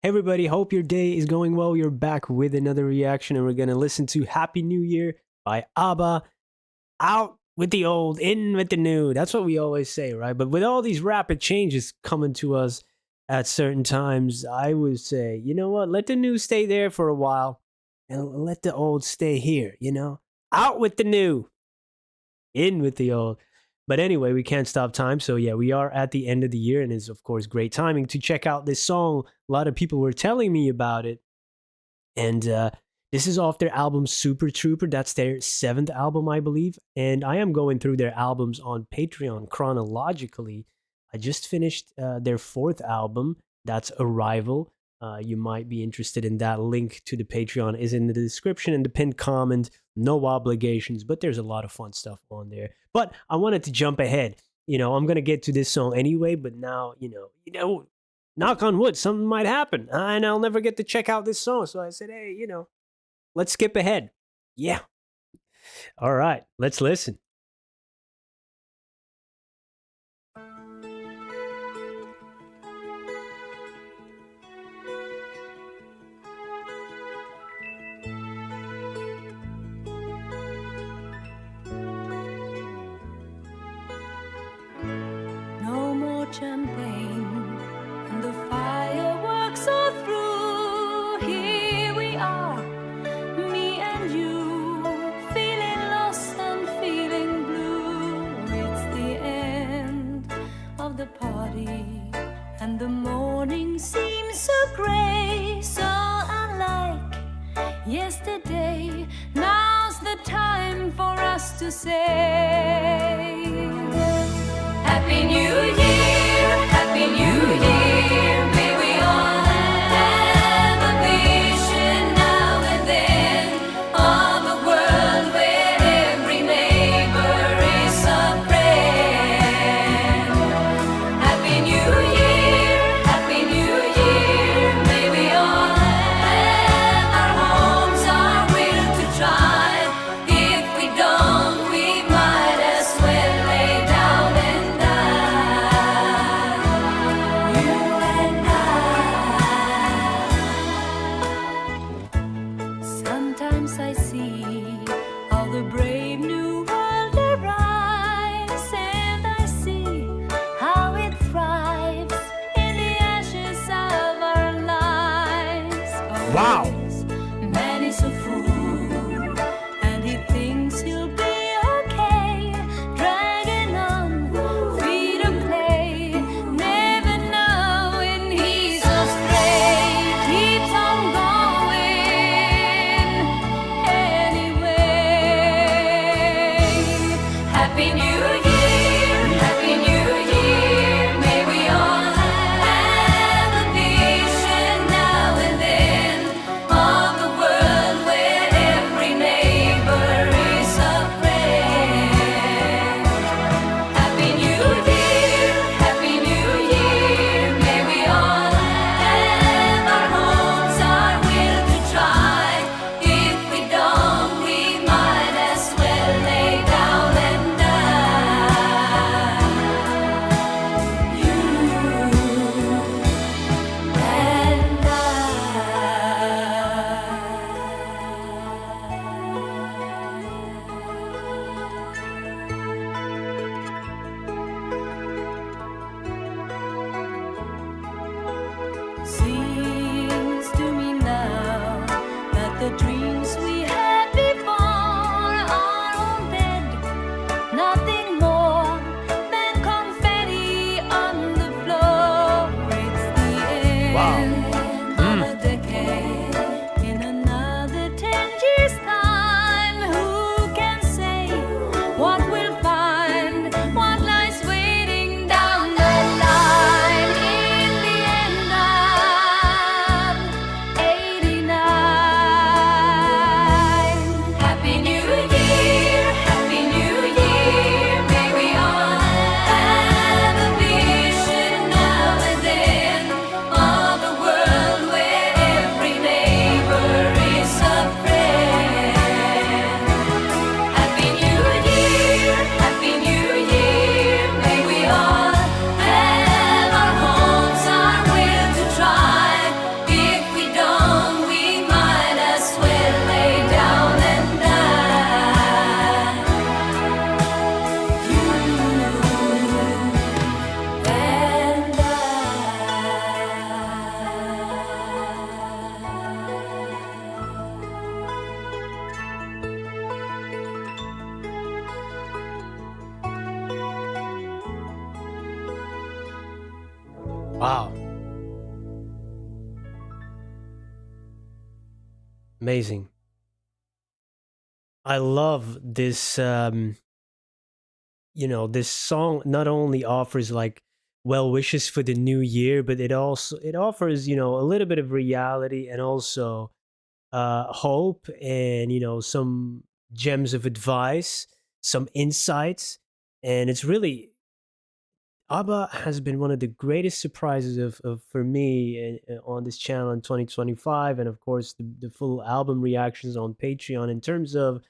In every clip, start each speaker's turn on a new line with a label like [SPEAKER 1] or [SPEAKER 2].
[SPEAKER 1] Hey everybody, hope your day is going well. You're back with another reaction, and we're gonna listen to Happy New Year by ABBA. Out with the old, in with the new. That's what we always say, right? But with all these rapid changes coming to us at certain times, I would say, you know what? Let the new stay there for a while and let the old stay here, Out with the new, in with the old. But anyway, we can't stop time. So yeah, we are at the end of the year, and it's of course great timing to check out this song. A lot of people were telling me about it, and this is off their album Super Trooper. That's their seventh album, I believe. And I am going through their albums on Patreon chronologically. I just finished their fourth album. That's Arrival. You might be interested in that. Link to the Patreon is in the description and the pinned comment. No obligations, but there's a lot of fun stuff on there. But I wanted to jump ahead. I'm gonna get to this song anyway, but now, knock on wood, something might happen, and I'll never get to check out this song. So I said, hey, let's skip ahead. Yeah. All right, let's listen.
[SPEAKER 2] Champagne and the fireworks are through. Here we are, me and you, feeling lost and feeling blue. It's the end of the party and the morning seems so gray, so unlike yesterday. Now's the time for us to say Happy New Year, Happy New Year. May we all have a vision now and then of a world where every neighbor is a friend. Happy New Year, Happy New Year. May we all have our homes, our will to try. If we don't, we might as well lay down and I see how the brave new world arrives, and I see how it thrives in the ashes of our lives.
[SPEAKER 1] Wow.
[SPEAKER 2] Man is a fool, and he thinks he'll be okay, dragging on, free to play, never knowing he's astray, keeps on going. Happy New Year, Happy New Year. May we all have a vision now and then of a world where every neighbor is a friend. Happy New Year, Happy New Year. May we all have our homes, our will to try. If we don't, we might as well lay down and seems to me now that the dreams we had before are all dead, nothing more than confetti on the floor. It's the end of a decade. In another 10 years' time, who can say what we'll find, what lies waiting down the line in the end of 89.
[SPEAKER 1] Wow, amazing. I love this. This song not only offers like well wishes for the new year, but it offers a little bit of reality and also hope and some gems of advice, some insights, and it's really ABBA has been one of the greatest surprises of for me on this channel in 2025, and of course the full album reactions on Patreon. In terms of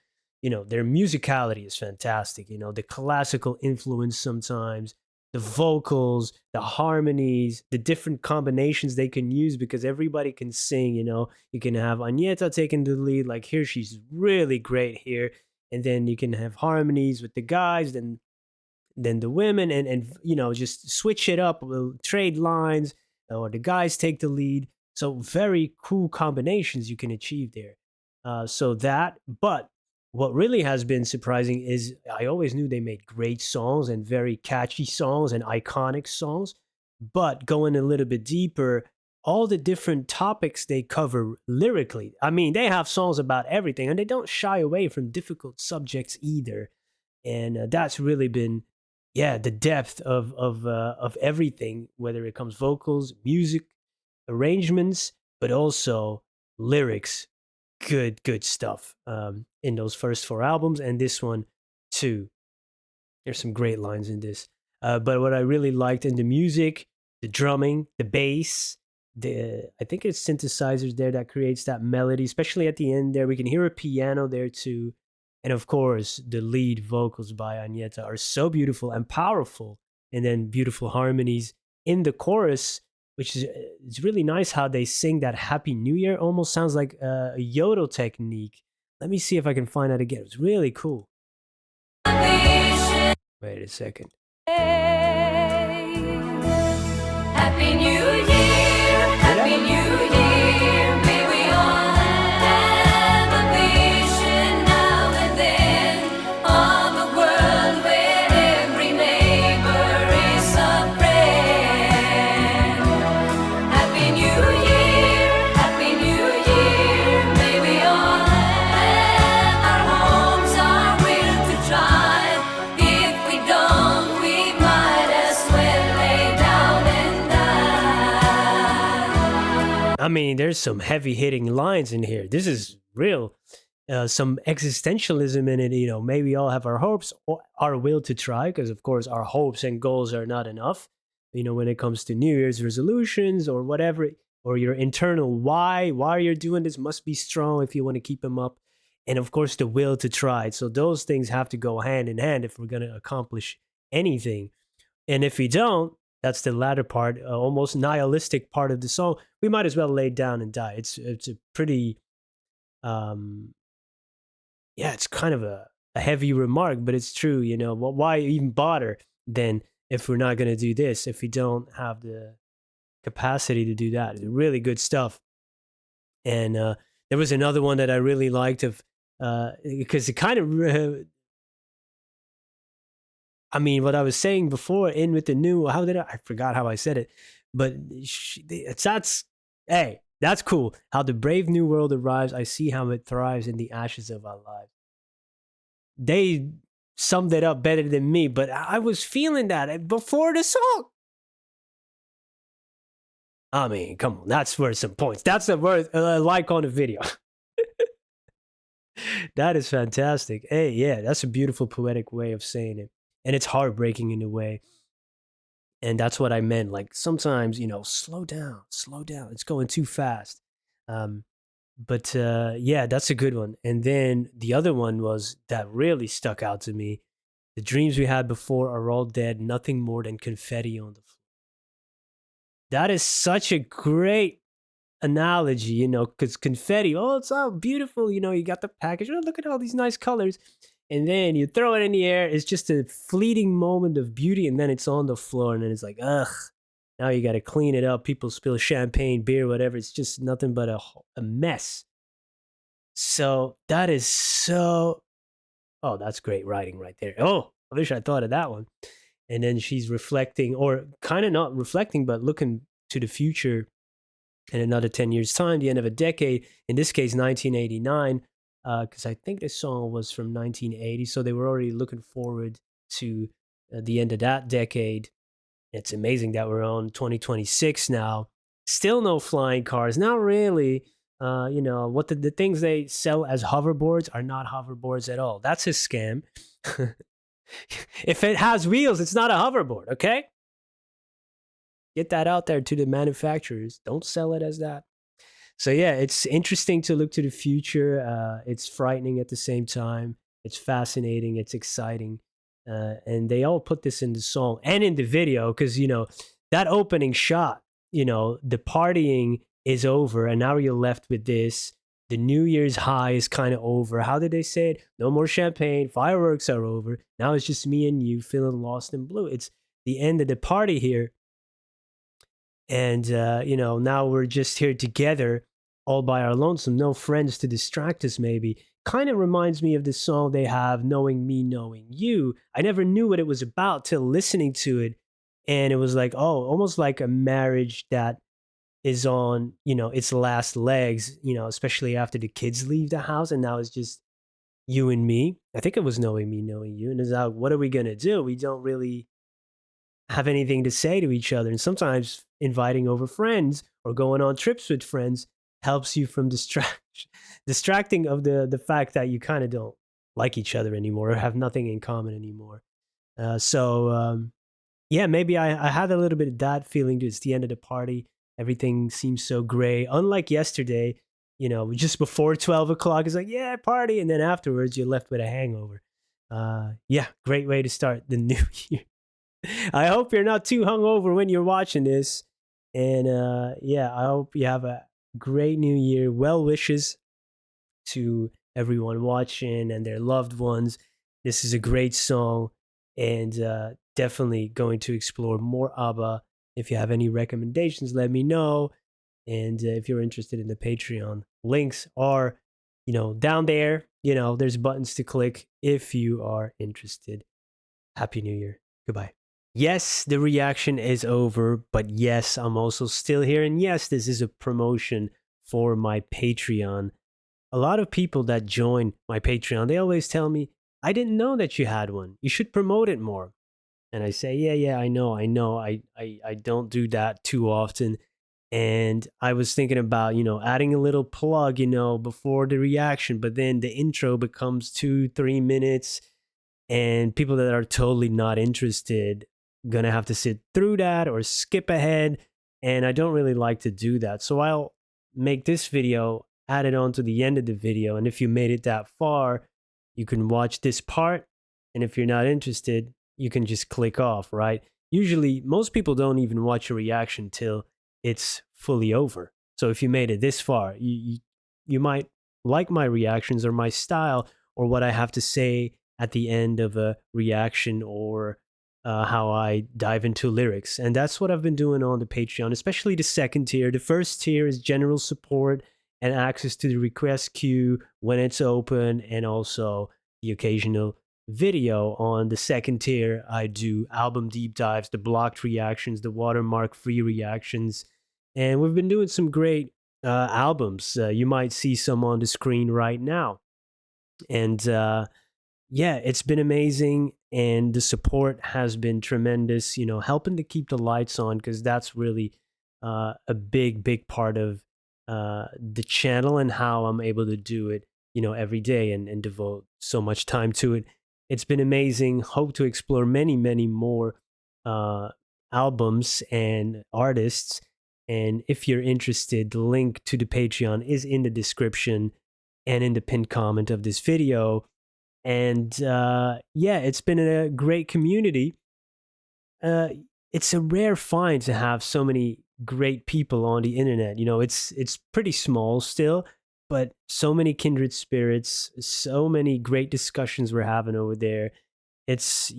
[SPEAKER 1] their musicality is fantastic. The classical influence sometimes, the vocals, the harmonies, the different combinations they can use because everybody can sing. You can have Agneta taking the lead, like here she's really great here, and then you can have harmonies with the guys, then the women, and just switch it up, trade lines, or the guys take the lead. So very cool combinations you can achieve there. So that, but what really has been surprising is I always knew they made great songs and very catchy songs and iconic songs, but going a little bit deeper, all the different topics they cover lyrically, I mean, they have songs about everything and they don't shy away from difficult subjects either. And that's really been, yeah, the depth of everything, whether it comes vocals, music, arrangements, but also lyrics. Good stuff in those first four albums, and this one too. There's some great lines in this. But what I really liked in the music, the drumming, the bass, I think it's synthesizers there that creates that melody, especially at the end there. We can hear a piano there too. And of course, the lead vocals by Agneta are so beautiful and powerful. And then beautiful harmonies in the chorus, which is it's really nice how they sing that Happy New Year. Almost sounds like a yodel technique. Let me see if I can find that again. It's really cool. Wait a second.
[SPEAKER 2] Happy New Year, Happy New Year. May we all have a vision now and then of a world where every neighbor is a friend. Happy New Year, Happy New Year. May we all have our homes, our will to try. If we don't, we might as well lay down and die.
[SPEAKER 1] I mean, there's some heavy hitting lines in here. This is real. Some existentialism in it. Maybe we all have our hopes, or our will to try, because of course our hopes and goals are not enough. When it comes to New Year's resolutions or whatever, or your internal why you're doing this must be strong if you want to keep them up, and of course the will to try. So those things have to go hand in hand if we're going to accomplish anything. And if we don't, that's the latter part, almost nihilistic part of the song. We might as well lay down and die. It's a pretty, um, yeah, it's kind of a heavy remark, but it's true. Why even bother then if we're not going to do this? If we don't have the capacity to do that, it's really good stuff. And there was another one that I really liked of because it kind of I mean, what I was saying before, in with the new. How did I forgot how I said it, but that's hey, that's cool. How the brave new world arrives. I see how it thrives in the ashes of our lives. They summed it up better than me, but I was feeling that before the song. I mean, come on, that's worth some points. That's a worth like on the video. That is fantastic. Hey, yeah, that's a beautiful poetic way of saying it, and it's heartbreaking in a way. And that's what I meant. Like sometimes, slow down, slow down. It's going too fast. Um, but yeah, that's a good one. And then the other one was that really stuck out to me. The dreams we had before are all dead. Nothing more than confetti on the floor. That is such a great analogy, because confetti, oh, it's all beautiful. You got the package. Oh, look at all these nice colors. And then you throw it in the air. It's just a fleeting moment of beauty, and then it's on the floor, and then it's like, ugh. Now you got to clean it up. People spill champagne, beer, whatever. It's just nothing but a mess. So that is so. Oh, that's great writing right there. Oh, I wish I thought of that one. and then she's reflecting, or kind of not reflecting, but looking to the future in another 10 years' time, the end of a decade, in this case, 1989, because I think this song was from 1980. So they were already looking forward to the end of that decade. It's amazing that we're on 2026 now. Still no flying cars. Not really. What the things they sell as hoverboards are not hoverboards at all. That's a scam. If it has wheels, it's not a hoverboard, okay? Get that out there to the manufacturers. Don't sell it as that. So yeah, it's interesting to look to the future. It's frightening at the same time. It's fascinating. It's exciting, and they all put this in the song and in the video because that opening shot. The partying is over, and now you're left with this. The New Year's high is kind of over. How did they say it? No more champagne. Fireworks are over. Now it's just me and you feeling lost and blue. It's the end of the party here, and now we're just here together all by our lonesome, no friends to distract us. Maybe kind of reminds me of the song they have, Knowing Me Knowing You. I never knew what it was about till listening to it, and it was like, oh, almost like a marriage that is on its last legs, especially after the kids leave the house, and now it's just you and me. I think it was Knowing Me Knowing You, and it's like, what are we gonna do? We don't really have anything to say to each other. And sometimes inviting over friends or going on trips with friends helps you from distracting of the fact that you kind of don't like each other anymore or have nothing in common anymore. Yeah, maybe I had a little bit of that feeling. It's the end of the party. Everything seems so gray. Unlike yesterday, just before 12 o'clock, it's like, yeah, party. And then afterwards, you're left with a hangover. Yeah, great way to start the new year. I hope you're not too hungover when you're watching this. And yeah, I hope you have a great new year. Well wishes to everyone watching and their loved ones. This is a great song, and definitely going to explore more ABBA. If you have any recommendations, let me know. And if you're interested in the Patreon, links are, down there. There's buttons to click if you are interested. Happy New Year. Goodbye. Yes, the reaction is over, but yes, I'm also still here. And yes, this is a promotion for my Patreon. A lot of people that join my Patreon, they always tell me, I didn't know that you had one. You should promote it more. And I say, yeah, I know. I don't do that too often. And I was thinking about, adding a little plug, before the reaction, but then the intro becomes 2-3 minutes, and people that are totally not interested gonna have to sit through that or skip ahead, and I don't really like to do that. So I'll make this video, add it on to the end of the video, and if you made it that far, you can watch this part, and if you're not interested, you can just click off, right? Usually, most people don't even watch a reaction till it's fully over. So if you made it this far, you might like my reactions or my style or what I have to say at the end of a reaction, or how I dive into lyrics. And that's what I've been doing on the Patreon, especially the second tier. The first tier is general support and access to the request queue when it's open, and also the occasional video. On the second tier, I do album deep dives, the blocked reactions, the watermark free reactions. And we've been doing some great albums. You might see some on the screen right now. And yeah, it's been amazing, and the support has been tremendous, helping to keep the lights on, because that's really a big part of the channel and how I'm able to do it, every day, and devote so much time to it. It's been amazing. Hope to explore many more albums and artists. And if you're interested, the link to the Patreon is in the description and in the pinned comment of this video. And yeah, it's been a great community. It's a rare find to have so many great people on the internet. It's pretty small still, but so many kindred spirits, so many great discussions we're having over there. It's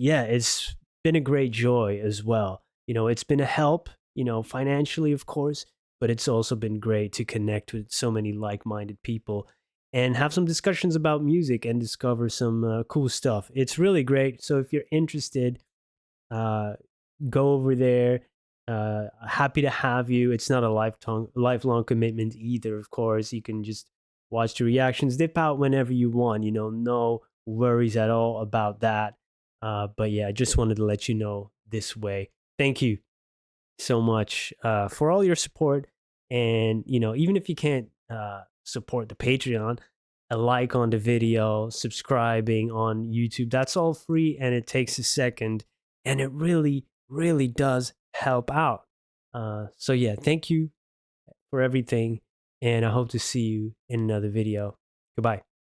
[SPEAKER 1] been a great joy as well. It's been a help, financially, of course, but it's also been great to connect with so many like-minded people and have some discussions about music and discover some cool stuff. It's really great. So if you're interested, Go over there. Happy to have you. It's not a lifelong commitment either. Of course, you can just watch the reactions, dip out whenever you want. No worries at all about that. But yeah, I just wanted to let you know this way. Thank you so much for all your support. And even if you can't support the Patreon, a like on the video, subscribing on YouTube, that's all free and it takes a second, and it really, really does help out. So yeah, thank you for everything, and I hope to see you in another video. Goodbye.